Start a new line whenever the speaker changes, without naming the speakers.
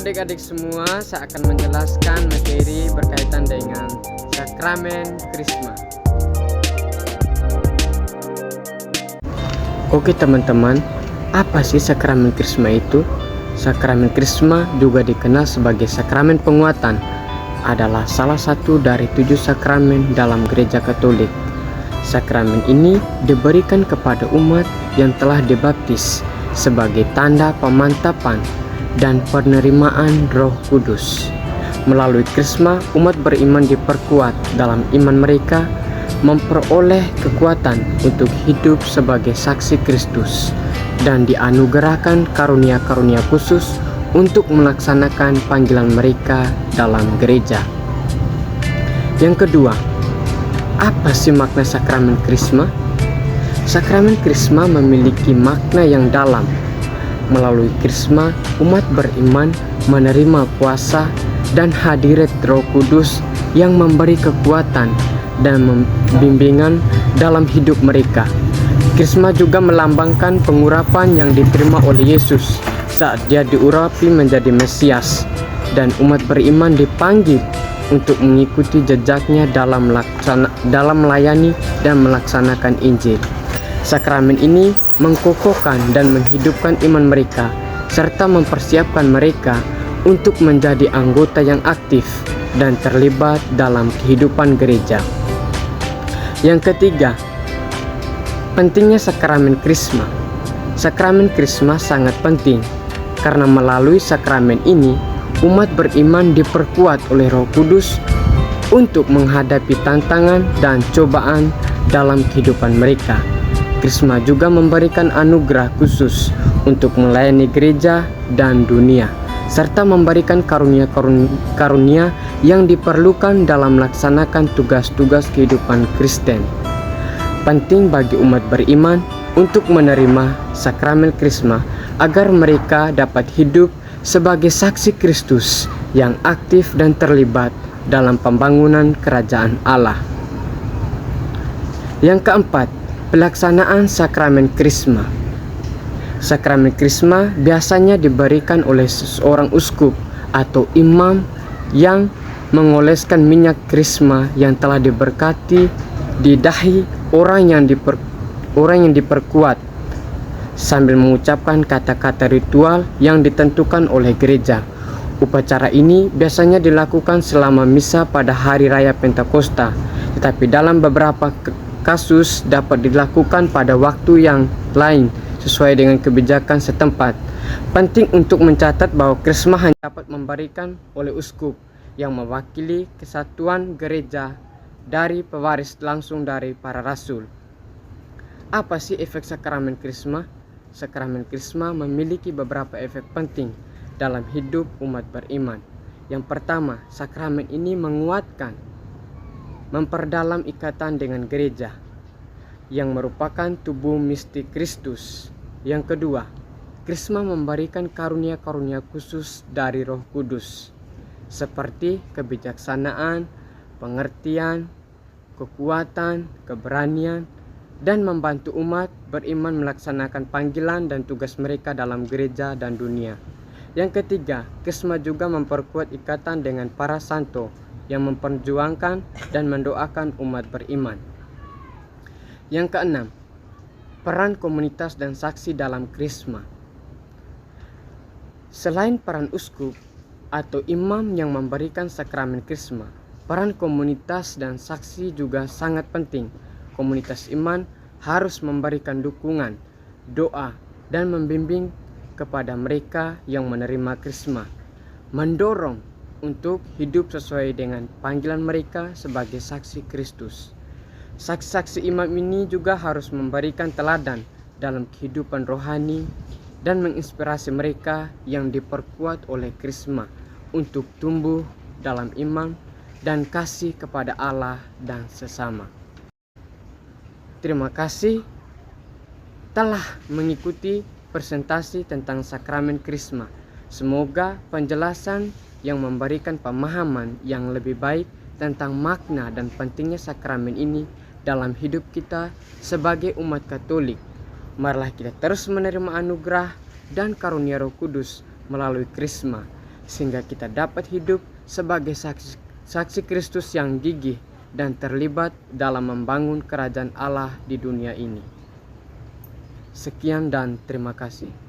adik-adik semua, saya akan menjelaskan materi berkaitan dengan sakramen Krisma. Oke teman-teman, apa sih sakramen Krisma itu? Sakramen Krisma juga dikenal sebagai sakramen penguatan, adalah salah satu dari 7 sakramen dalam gereja Katolik. Sakramen ini diberikan kepada umat yang telah dibaptis sebagai tanda pemantapan dan penerimaan Roh Kudus. Melalui Krisma, umat beriman diperkuat dalam iman mereka, memperoleh kekuatan untuk hidup sebagai saksi Kristus, dan dianugerahkan karunia-karunia khusus untuk melaksanakan panggilan mereka dalam gereja. Yang kedua, apa sih makna sakramen Krisma? Sakramen Krisma memiliki makna yang dalam. Melalui Krisma, umat beriman menerima kuasa dan hadirat Roh Kudus yang memberi kekuatan dan bimbingan dalam hidup mereka. Krisma juga melambangkan pengurapan yang diterima oleh Yesus saat dia diurapi menjadi Mesias, dan umat beriman dipanggil untuk mengikuti jejaknya dalam melayani dan melaksanakan Injil. Sakramen ini mengkokohkan dan menghidupkan iman mereka, serta mempersiapkan mereka untuk menjadi anggota yang aktif dan terlibat dalam kehidupan gereja. Yang ketiga, pentingnya sakramen Krisma. Sakramen Krisma sangat penting karena melalui sakramen ini umat beriman diperkuat oleh Roh Kudus untuk menghadapi tantangan dan cobaan dalam kehidupan mereka. Krisma juga memberikan anugerah khusus untuk melayani gereja dan dunia, serta memberikan karunia-karunia yang diperlukan dalam melaksanakan tugas-tugas kehidupan Kristen. Penting bagi umat beriman untuk menerima sakramen Krisma agar mereka dapat hidup sebagai saksi Kristus yang aktif dan terlibat dalam pembangunan kerajaan Allah. Yang keempat, pelaksanaan sakramen Krisma. Sakramen Krisma biasanya diberikan oleh seorang uskup atau imam yang mengoleskan minyak Krisma yang telah diberkati di dahi orang yang diperkuat sambil mengucapkan kata-kata ritual yang ditentukan oleh gereja. Upacara ini biasanya dilakukan selama misa pada hari raya Pentakosta, tetapi dalam beberapa kasus dapat dilakukan pada waktu yang lain sesuai dengan kebijakan setempat. Penting untuk mencatat bahwa Krisma hanya dapat memberikan oleh uskup yang mewakili kesatuan gereja dari pewaris langsung dari para rasul. Apa sih efek sakramen Krisma? Sakramen Krisma memiliki beberapa efek penting dalam hidup umat beriman. Yang pertama, sakramen ini menguatkan, memperdalam ikatan dengan gereja yang merupakan tubuh mistik Kristus. Yang kedua, Krisma memberikan karunia-karunia khusus dari Roh Kudus seperti kebijaksanaan, pengertian, kekuatan, keberanian, dan membantu umat beriman melaksanakan panggilan dan tugas mereka dalam gereja dan dunia. Yang ketiga, Krisma juga memperkuat ikatan dengan para santo yang memperjuangkan dan mendoakan umat beriman. Yang keenam, peran komunitas dan saksi dalam Krisma. Selain peran uskup atau imam yang memberikan sakramen Krisma, peran komunitas dan saksi juga sangat penting. Komunitas iman harus memberikan dukungan, doa, dan membimbing kepada mereka yang menerima Krisma, mendorong untuk hidup sesuai dengan panggilan mereka sebagai saksi Kristus. Saksi-saksi imam ini juga harus memberikan teladan dalam kehidupan rohani dan menginspirasi mereka yang diperkuat oleh Krisma untuk tumbuh dalam iman dan kasih kepada Allah dan sesama. Terima kasih telah mengikuti presentasi tentang sakramen Krisma. Semoga penjelasan yang memberikan pemahaman yang lebih baik tentang makna dan pentingnya sakramen ini dalam hidup kita sebagai umat Katolik. Marilah kita terus menerima anugerah dan karunia Roh Kudus melalui Krisma, sehingga kita dapat hidup sebagai saksi Kristus yang gigih dan terlibat dalam membangun kerajaan Allah di dunia ini. Sekian dan terima kasih.